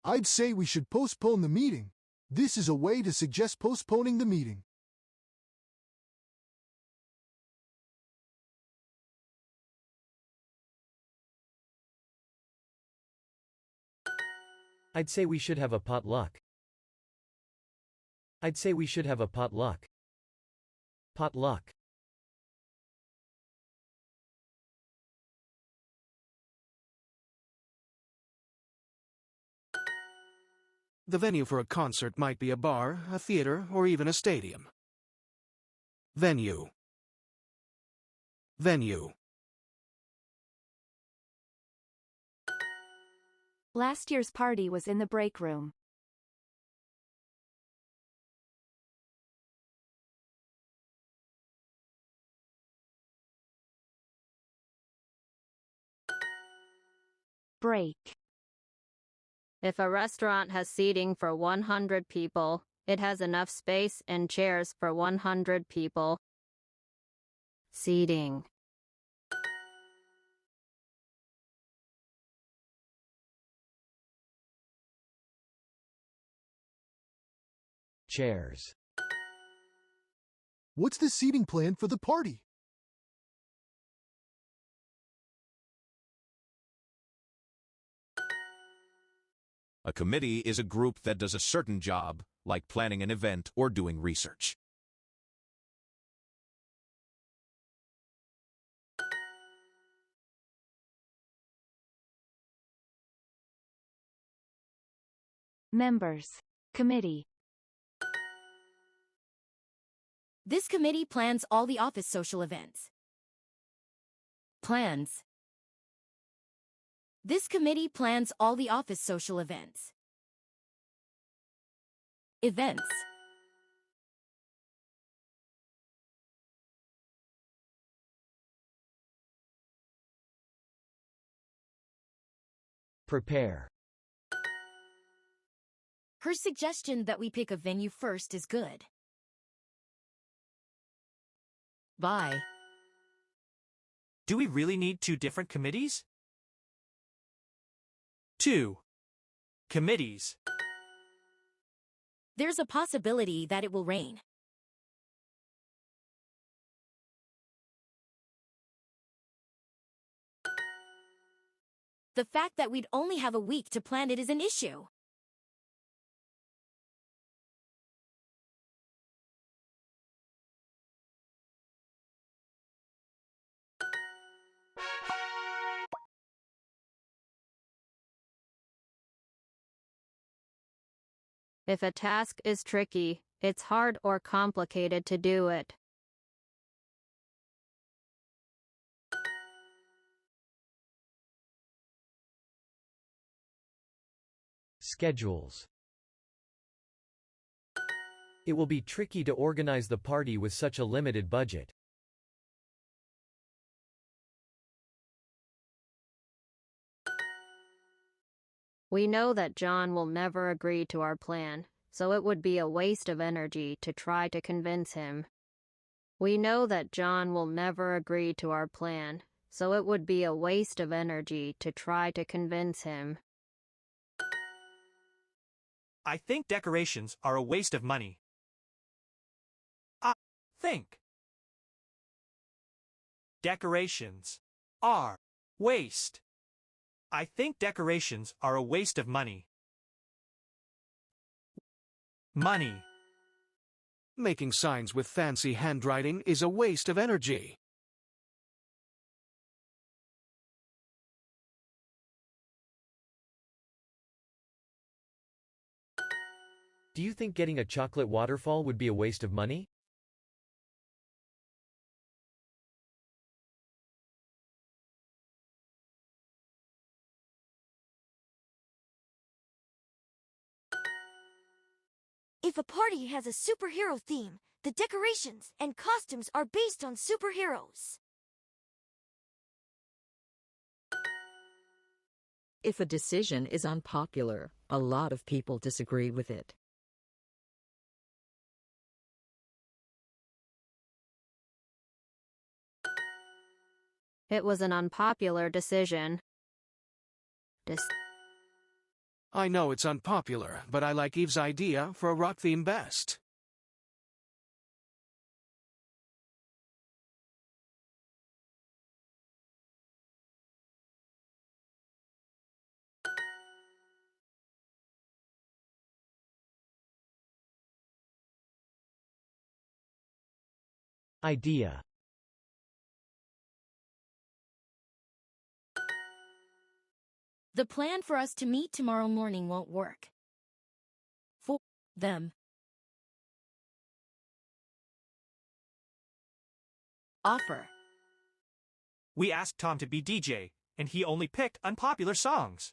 I'd say we should postpone the meeting. This is a way to suggest postponing the meeting. I'd say we should have a potluck. I'd say we should have a potluck. Potluck. The venue for a concert might be a bar, a theater, or even a stadium. Venue. Venue. Last year's party was in the break room. Break. If a restaurant has seating for 100 people, it has enough space and chairs for 100 people. Seating. Chairs. What's the seating plan for the party? A committee is a group that does a certain job, like planning an event or doing research. Members. Committee. This committee plans all the office social events. Plans. This committee plans all the office social events. Events. Prepare. Her suggestion that we pick a venue first is good. Buy. Do we really need two different committees? 2 committees. There's a possibility that it will rain. The fact that we'd only have a week to plan it is an issue. If a task is tricky, it's hard or complicated to do it. Schedules. It will be tricky to organize the party with such a limited budget. We know that John will never agree to our plan, so it would be a waste of energy to try to convince him. We know that John will never agree to our plan, so it would be a waste of energy to try to convince him. I think decorations are a waste of money. I think decorations are waste. I think decorations are a waste of money. Money. Making signs with fancy handwriting is a waste of energy. Do you think getting a chocolate waterfall would be a waste of money? If a party has a superhero theme, the decorations and costumes are based on superheroes. If a decision is unpopular, a lot of people disagree with it. It was an unpopular decision. I know it's unpopular, but I like Eve's idea for a rock theme best. Idea. The plan for us to meet tomorrow morning won't work. For them. Offer. We asked Tom to be DJ, and he only picked unpopular songs.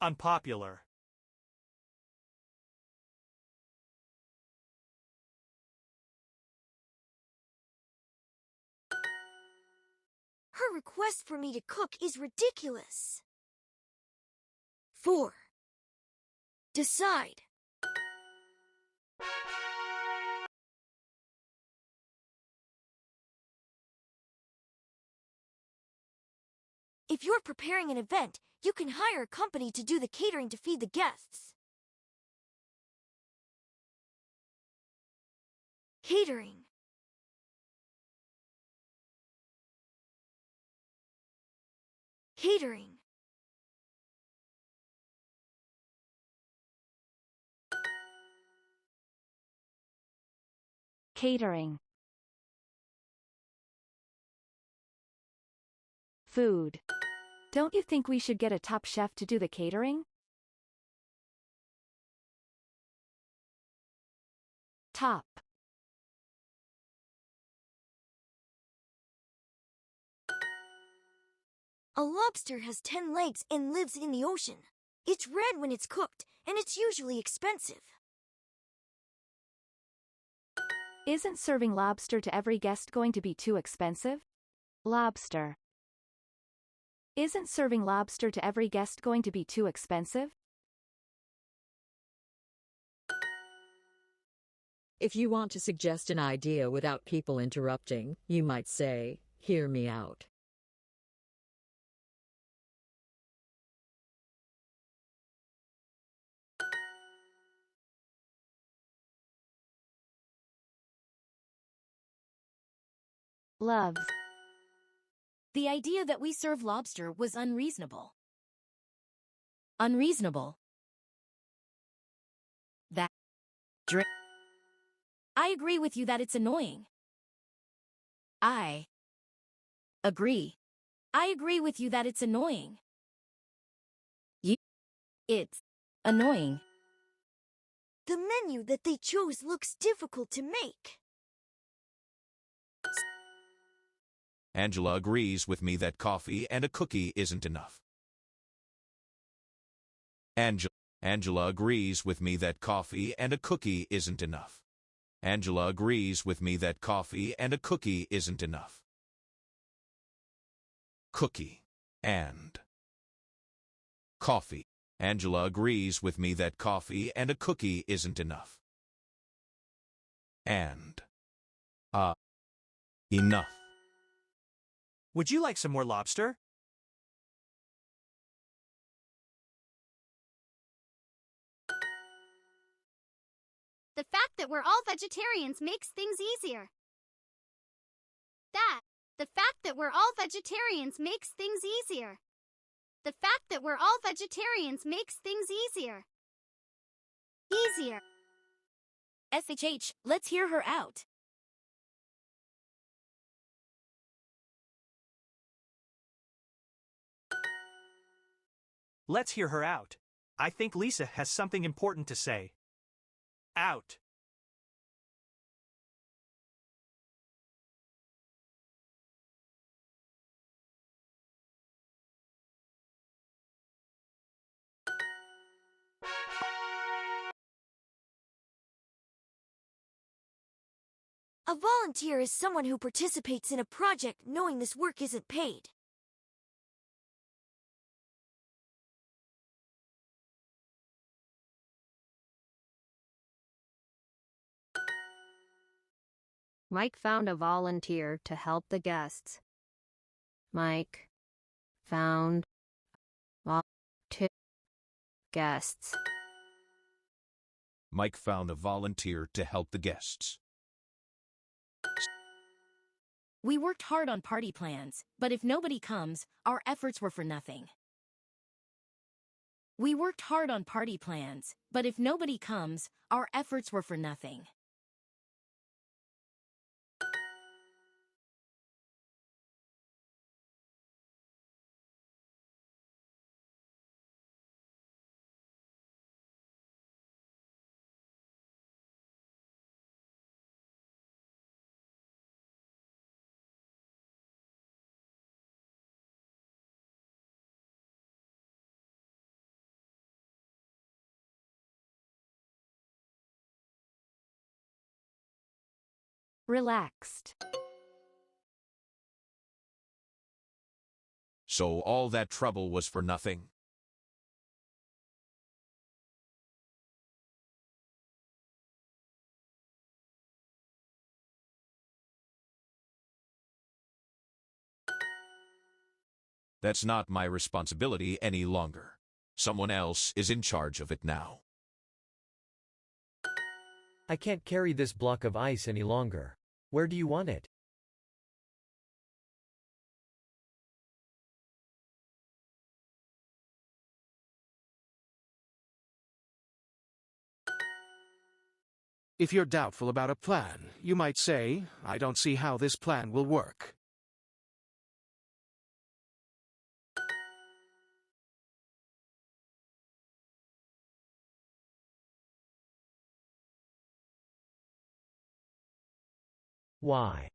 Unpopular. Her request for me to cook is ridiculous. 4. Decide. If you're preparing an event, you can hire a company to do the catering to feed the guests. Catering. Catering. Catering. Food. Don't you think we should get a top chef to do the catering? Top. A lobster has 10 legs and lives in the ocean. It's red when it's cooked, and it's usually expensive. Isn't serving lobster to every guest going to be too expensive? Lobster. Isn't serving lobster to every guest going to be too expensive? If you want to suggest an idea without people interrupting, you might say, "Hear me out." Loves. The idea that we serve lobster was unreasonable. Unreasonable. That. Drink. I agree with you that it's annoying. I agree. I agree with you that it's annoying. It's annoying. The menu that they chose looks difficult to make. Angela agrees with me that coffee and a cookie isn't enough. Angela agrees with me that coffee and a cookie isn't enough. Angela agrees with me that coffee and a cookie isn't enough. Cookie and coffee. Angela agrees with me that coffee and a cookie isn't enough. And enough. Would you like some more lobster? The fact that we're all vegetarians makes things easier. The fact that we're all vegetarians makes things easier. The fact that we're all vegetarians makes things easier. Easier. SHH, let's hear her out. Let's hear her out. I think Lisa has something important to say. Out. A volunteer is someone who participates in a project knowing this work isn't paid. Mike found a volunteer to help the guests. Mike found guests. Mike found a volunteer to help the guests. We worked hard on party plans, but if nobody comes, our efforts were for nothing. We worked hard on party plans, but if nobody comes, our efforts were for nothing. Relaxed. So all that trouble was for nothing? That's not my responsibility any longer. Someone else is in charge of it now. I can't carry this block of ice any longer. Where do you want it? If you're doubtful about a plan, you might say, I don't see how this plan will work. Why?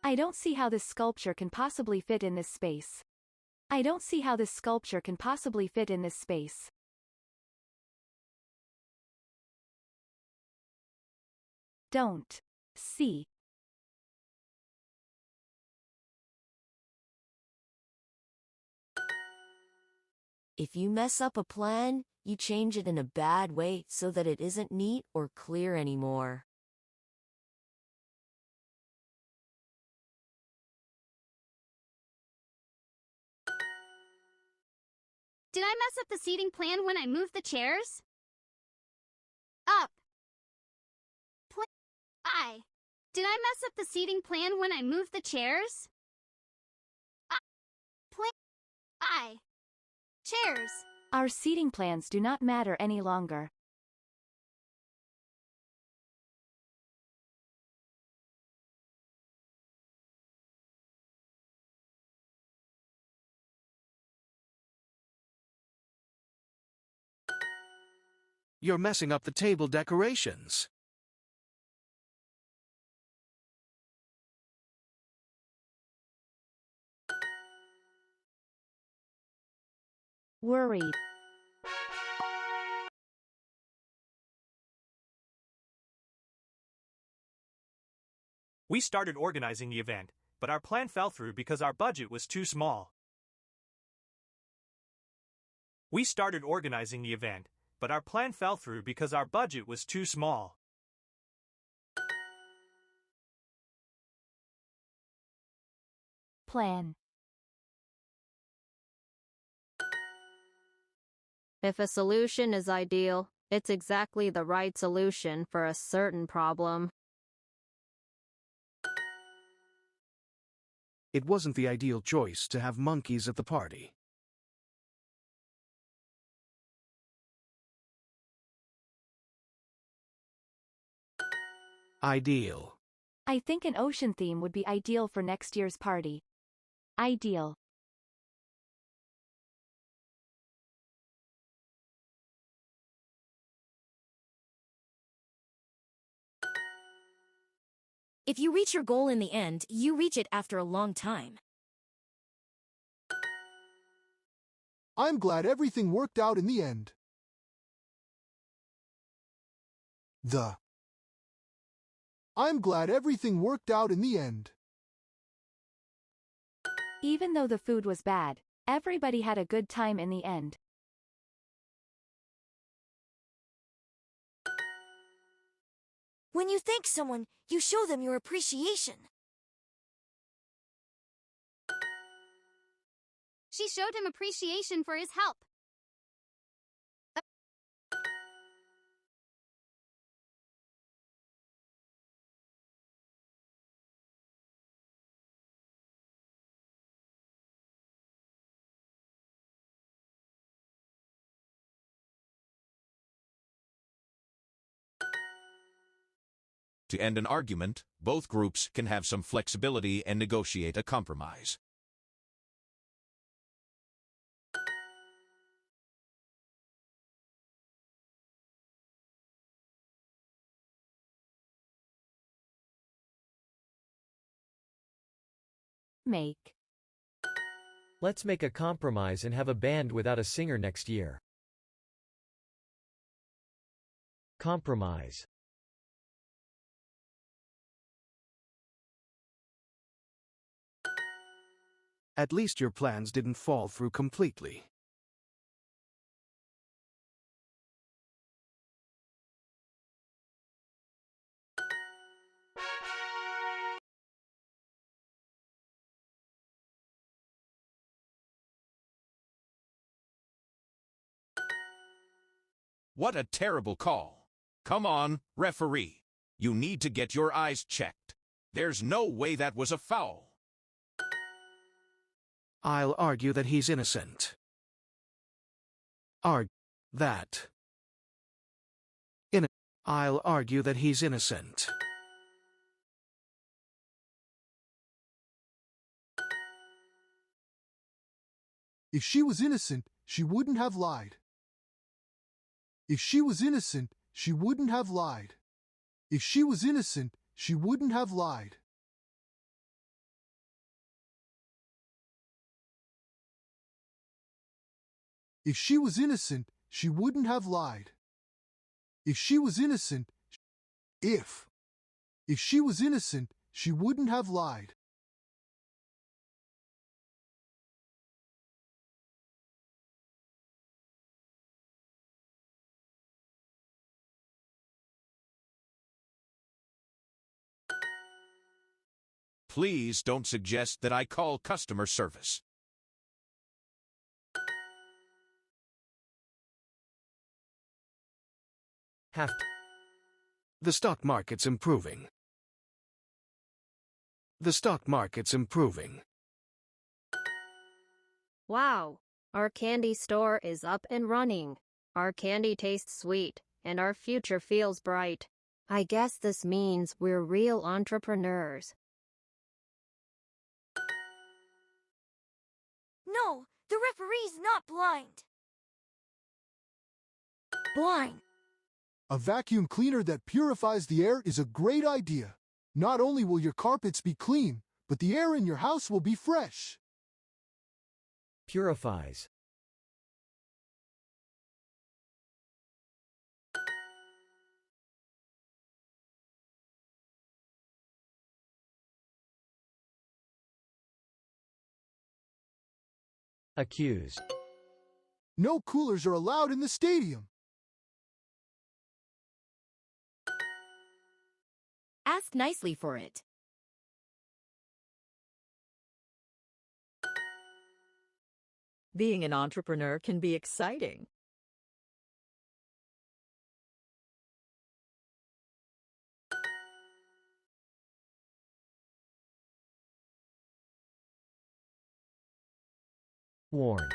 I don't see how this sculpture can possibly fit in this space. I don't see how this sculpture can possibly fit in this space. Don't see. If you mess up a plan, you change it in a bad way so that it isn't neat or clear anymore. Did I mess up the seating plan when I moved the chairs? Up. Did I mess up the seating plan when I moved the chairs? Chairs. Our seating plans do not matter any longer. You're messing up the table decorations. Worried. We started organizing the event, but our plan fell through because our budget was too small. We started organizing the event, but our plan fell through because our budget was too small. Plan. If a solution is ideal, it's exactly the right solution for a certain problem. It wasn't the ideal choice to have monkeys at the party. Ideal. I think an ocean theme would be ideal for next year's party. Ideal. If you reach your goal in the end, you reach it after a long time. I'm glad everything worked out in the end. I'm glad everything worked out in the end. Even though the food was bad, everybody had a good time in the end. When you thank someone, you show them your appreciation. She showed him appreciation for his help. To end an argument, both groups can have some flexibility and negotiate a compromise. Make. Let's make a compromise and have a band without a singer next year. Compromise. At least your plans didn't fall through completely. What a terrible call. Come on, referee. You need to get your eyes checked. There's no way that was a foul. I'll argue that he's innocent. That. I'll argue that he's innocent. If she was innocent, she wouldn't have lied. If she was innocent, she wouldn't have lied. If she was innocent, she wouldn't have lied. If she was innocent, she wouldn't have lied. If she was innocent, if she was innocent, she wouldn't have lied. Please don't suggest that I call customer service. Have to. The stock market's improving. The stock market's improving. Wow, our candy store is up and running. Our candy tastes sweet, and our future feels bright. I guess this means we're real entrepreneurs. No, the referee's not blind. Blind. A vacuum cleaner that purifies the air is a great idea. Not only will your carpets be clean, but the air in your house will be fresh. Purifies. Accused. No coolers are allowed in the stadium. Ask nicely for it. Being an entrepreneur can be exciting. Warn.